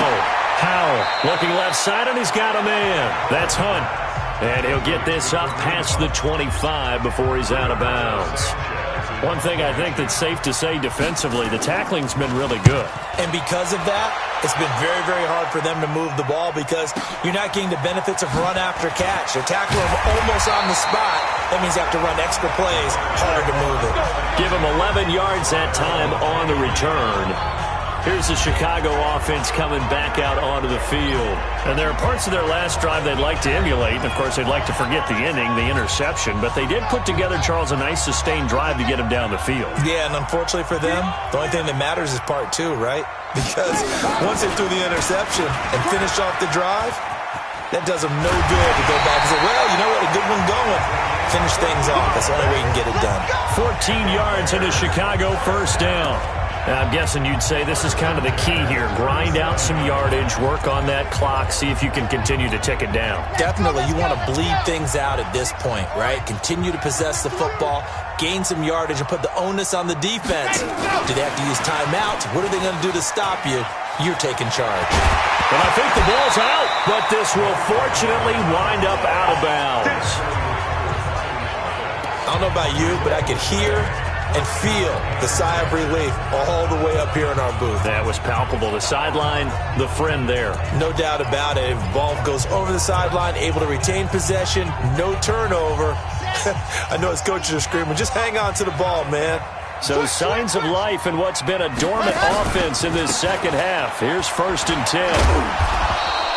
Howell looking left side, and he's got a man. That's Hunt. And he'll get this up past the 25 before he's out of bounds. One thing I think that's safe to say defensively, the tackling's been really good. And because of that, it's been very, very hard for them to move the ball because you're not getting the benefits of run after catch. They're tackling them almost on the spot. That means you have to run extra plays, hard to move it. Give them 11 yards that time on the return. Here's the Chicago offense coming back out onto the field. And there are parts of their last drive they'd like to emulate. And, of course, they'd like to forget the inning, the interception. But they did put together, Charles, a nice sustained drive to get him down the field. Yeah, and unfortunately for them, the only thing that matters is part 2, right? Because once they threw the interception and finished off the drive, that does them no good to go back and say, well, you know what, a good one going. Finish things off. That's the only way you can get it done. 14 yards into Chicago, first down. Now, I'm guessing you'd say this is kind of the key here. Grind out some yardage, work on that clock, see if you can continue to tick it down. Definitely. You want to bleed things out at this point, right? Continue to possess the football, gain some yardage, and put the onus on the defense. Do they have to use timeouts? What are they going to do to stop you? You're taking charge. And I think the ball's out, but this will fortunately wind up out of bounds. I don't know about you, but I could hear and feel the sigh of relief all the way up here in our booth. That was palpable. The sideline, the friend there. No doubt about it. If the ball goes over the sideline, able to retain possession, no turnover. I know his coaches are screaming, just hang on to the ball, man. So signs of life in what's been a dormant offense in this second half. Here's 1st and 10.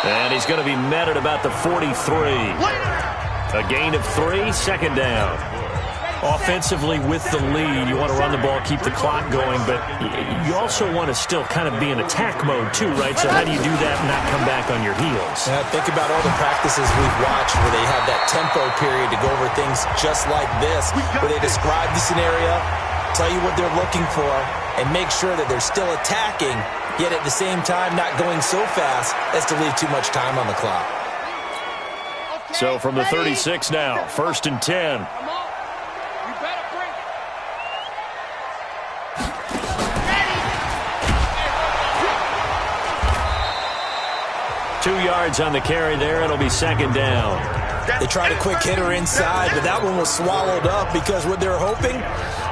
And he's going to be met at about the 43. A gain of 3, second down. Offensively with the lead, you want to run the ball, keep the clock going, but you also want to still kind of be in attack mode too, right? So how do you do that and not come back on your heels? Yeah, think about all the practices we've watched where they have that tempo period to go over things just like this, where they describe the scenario, tell you what they're looking for, and make sure that they're still attacking, yet at the same time not going so fast as to leave too much time on the clock. So from the 36 now, 1st and 10. 2 yards on the carry there. It'll be second down. They tried a quick hitter inside, but that one was swallowed up because what they're hoping,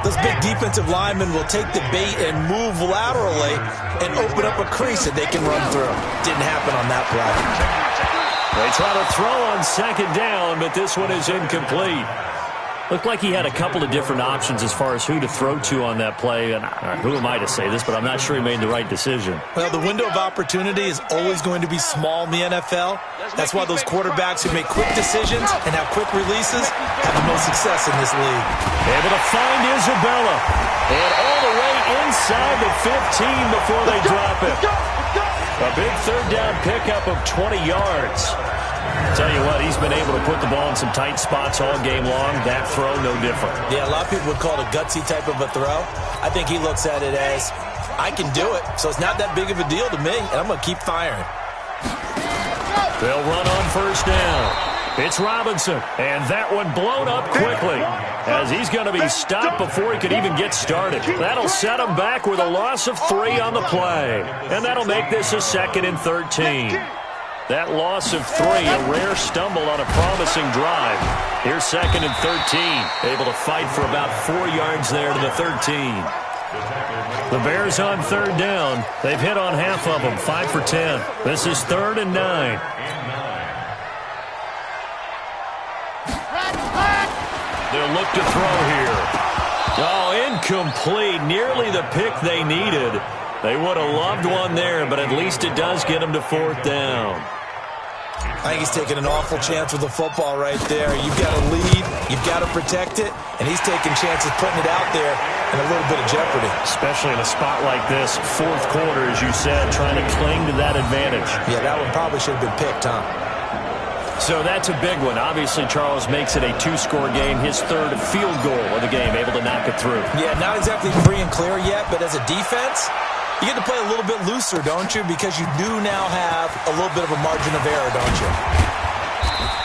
those big defensive linemen will take the bait and move laterally and open up a crease that they can run through. Didn't happen on that play. They try to throw on second down, but this one is incomplete. Looked like he had a couple of different options as far as who to throw to on that play. And who am I to say this, but I'm not sure he made the right decision. Well, the window of opportunity is always going to be small in the NFL. That's why those quarterbacks who make quick decisions and have quick releases have the most success in this league. Able to find Isabella. And all the way inside the 15 before they drop it. A big third down pickup of 20 yards. Tell you what, he's been able to put the ball in some tight spots all game long. That throw, no different. Yeah, a lot of people would call it a gutsy type of a throw. I think he looks at it as, I can do it, so it's not that big of a deal to me, and I'm going to keep firing. They'll run on first down. It's Robinson, and that one blown up quickly as he's going to be stopped before he could even get started. That'll set him back with a loss of 3 on the play, and that'll make this a 2nd and 13. That loss of 3, a rare stumble on a promising drive. Here's 2nd and 13, able to fight for about 4 yards there to the 13. The Bears on third down. They've hit on half of them, 5 for 10. This is 3rd and 9. They'll look to throw here. Oh, incomplete. Nearly the pick they needed. They would have loved one there, but at least it does get them to 4th down. I think he's taking an awful chance with the football right there. You've got to lead, you've got to protect it, and he's taking chances putting it out there in a little bit of jeopardy. Especially in a spot like this, 4th quarter, as you said, trying to cling to that advantage. Yeah, that one probably should have been picked, huh? So that's a big one. Obviously, Charles makes it a 2-score game. His 3rd field goal of the game, able to knock it through. Yeah, not exactly free and clear yet, but as a defense, you get to play a little bit looser, don't you? Because you do now have a little bit of a margin of error, don't you?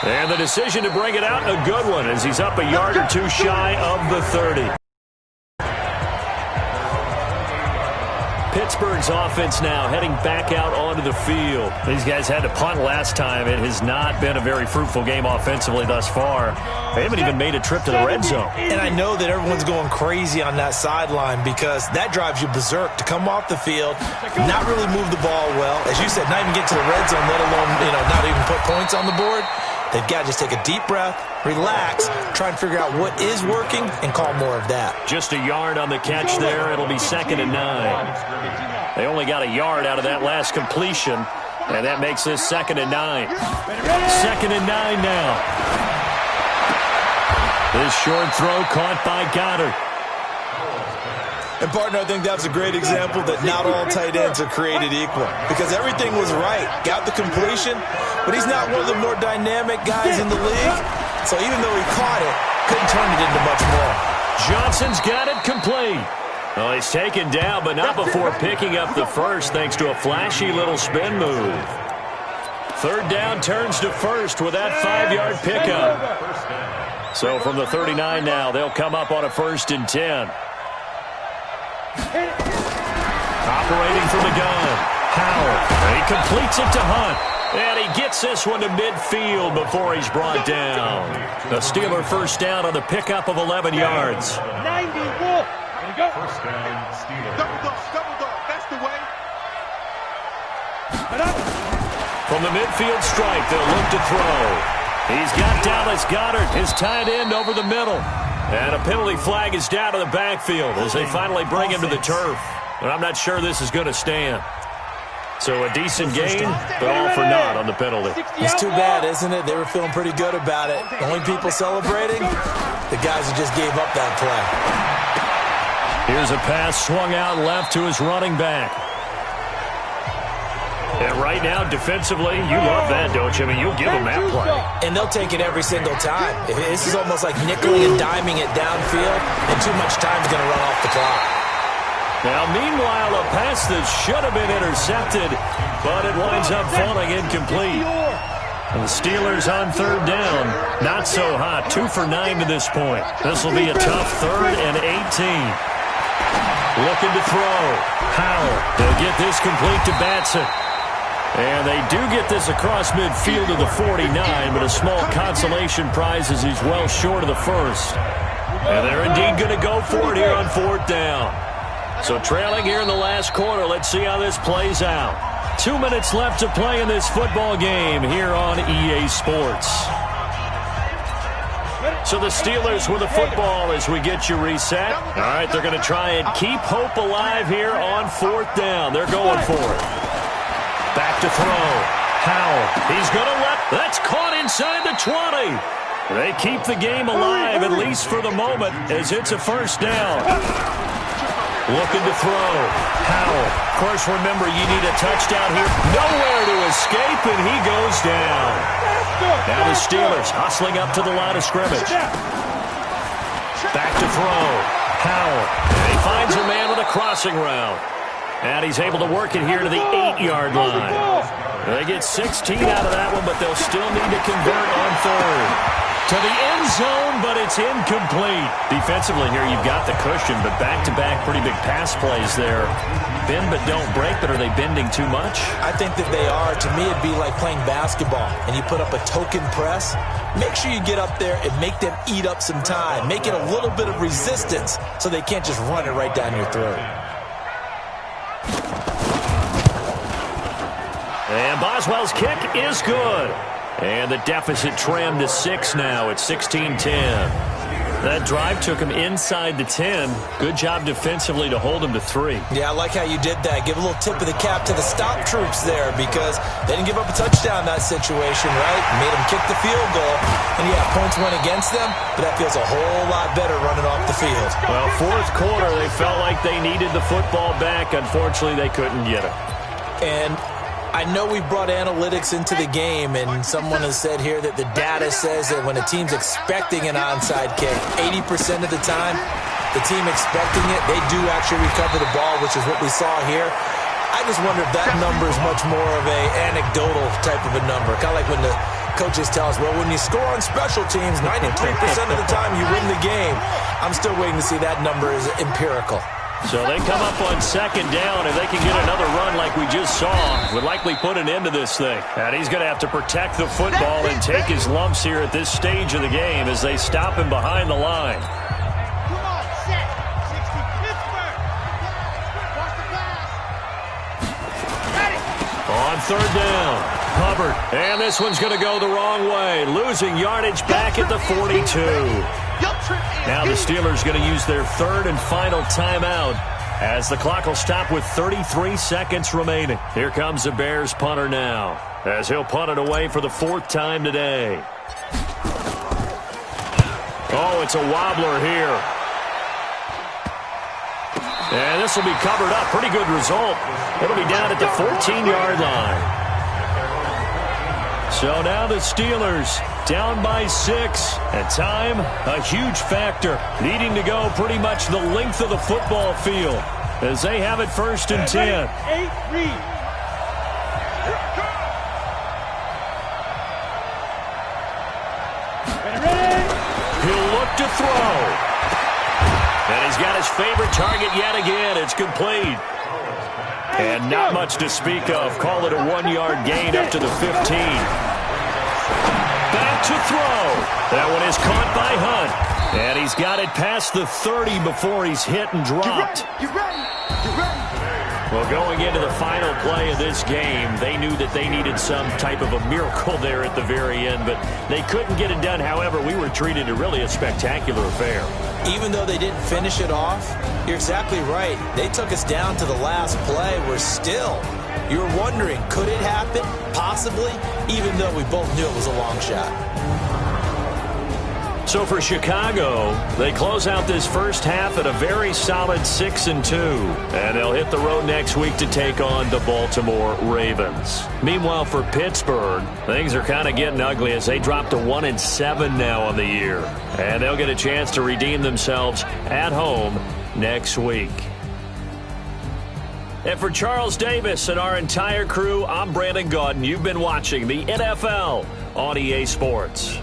And the decision to bring it out, a good one, as he's up a yard or 2 shy of the 30. Pittsburgh's offense now heading back out onto the field. These guys had to punt last time. It has not been a very fruitful game offensively thus far. They haven't even made a trip to the red zone. And I know that everyone's going crazy on that sideline because that drives you berserk to come off the field, not really move the ball well. As you said, not even get to the red zone, let alone, not even put points on the board. They've got to just take a deep breath, relax, try and figure out what is working, and call more of that. Just a yard on the catch there. It'll be 2nd and 9. They only got a yard out of that last completion, and that makes this 2nd and 9. 2nd and 9 now. This short throw caught by Goddard. And, partner, I think that's a great example that not all tight ends are created equal because everything was right. Got the completion, but he's not one of the more dynamic guys in the league. So even though he caught it, couldn't turn it into much more. Johnson's got it complete. Well, he's taken down, but not before picking up the first thanks to a flashy little spin move. 3rd down turns to 1st with that 5-yard pickup. So from the 39 now, they'll come up on a 1st and 10. Operating from the gun, Howell. He completes it to Hunt. And he gets this one to midfield before he's brought down. The Steeler first down on the pickup of 11 yards. 94. Go. First down, Steelers. Double dog. That's the way. From the midfield stripe, they'll look to throw. He's got Dallas Goedert, his tight end, over the middle. And a penalty flag is down to the backfield as they finally bring him to the turf. And I'm not sure this is going to stand. So a decent gain, but all for naught on the penalty. It's too bad, isn't it? They were feeling pretty good about it. The only people celebrating, the guys who just gave up that play. Here's a pass swung out left to his running back. And right now, defensively, you love that, don't you? I mean, you'll give them that play. And they'll take it every single time. This is almost like nickeling and diming it downfield, and too much time is going to run off the clock. Now, meanwhile, a pass that should have been intercepted, but it winds up falling incomplete. And the Steelers on 3rd down. Not so hot. 2 for 9 to this point. This will be a tough 3rd and 18. Looking to throw. Howell. They'll get this complete to Batson. And they do get this across midfield to the 49, but a small consolation prize as he's well short of the first. And they're indeed going to go for it here on 4th down. So trailing here in the last quarter, let's see how this plays out. 2 minutes left to play in this football game here on EA Sports. So the Steelers with the football as we get you reset. All right, they're going to try and keep hope alive here on 4th down. They're going for it. Back to throw. Howell. He's going to let. That's caught inside the 20. They keep the game alive, at least for the moment, as it's a 1st down. Looking to throw. Howell. Of course, remember, you need a touchdown here. Nowhere to escape, and he goes down. Now the Steelers hustling up to the line of scrimmage. Back to throw. Howell. And he finds a man with a crossing route. And he's able to work it here to the 8-yard line. They get 16 out of that one, but they'll still need to convert on third. To the end zone, but it's incomplete. Defensively here, you've got the cushion, but back-to-back pretty big pass plays there. Bend but don't break, but are they bending too much? I think that they are. To me, it'd be like playing basketball, and you put up a token press. Make sure you get up there and make them eat up some time. Make it a little bit of resistance so they can't just run it right down your throat. And Boswell's kick is good. And the deficit trimmed to 6 now at 16-10. That drive took him inside the 10. Good job defensively to hold him to 3. Yeah, I like how you did that. Give a little tip of the cap to the stop troops there because they didn't give up a touchdown in that situation, right? Made them kick the field goal. And, yeah, points went against them, but that feels a whole lot better running off the field. Well, fourth quarter, they felt like they needed the football back. Unfortunately, they couldn't get it. And I know we brought analytics into the game, and someone has said here that the data says that when a team's expecting an onside kick, 80% of the time, the team expecting it, they do actually recover the ball, which is what we saw here. I just wonder if that number is much more of a anecdotal type of a number. Kind of like when the coaches tell us, well, when you score on special teams, 93% of the time you win the game. I'm still waiting to see that number is empirical. So they come up on second down. If they can get another run like we just saw, would likely put an end to this thing. And he's going to have to protect the football and take his lumps here at this stage of the game as they stop him behind the line. Come on, set. 60, Pittsburgh. Watch the pass. Ready. On third down, Hubbard. And this one's going to go the wrong way. Losing yardage back at the 42. Now the Steelers going to use their third and final timeout as the clock will stop with 33 seconds remaining. Here comes the Bears punter now as he'll punt it away for the 4th time today. Oh, it's a wobbler here. And this will be covered up. Pretty good result. It'll be down at the 14-yard line. So now the Steelers down by 6. And time, a huge factor. Needing to go pretty much the length of the football field as they have it 1st and 10. 8, read. He'll look to throw. And he's got his favorite target yet again. It's complete. And not much to speak of. Call it a 1-yard gain up to the 15. Back to throw. That one is caught by Hunt. And he's got it past the 30 before he's hit and dropped. Get ready. Get ready. Well, going into the final play of this game, they knew that they needed some type of a miracle there at the very end, but they couldn't get it done. However, we were treated to really a spectacular affair. Even though they didn't finish it off, you're exactly right. They took us down to the last play. We're still, you were wondering, could it happen? Possibly, even though we both knew it was a long shot. So for Chicago, they close out this first half at a very solid 6-2. And they'll hit the road next week to take on the Baltimore Ravens. Meanwhile, for Pittsburgh, things are kind of getting ugly as they drop to 1-7 now on the year. And they'll get a chance to redeem themselves at home next week. And for Charles Davis and our entire crew, I'm Brandon Gaudin. You've been watching the NFL on EA Sports.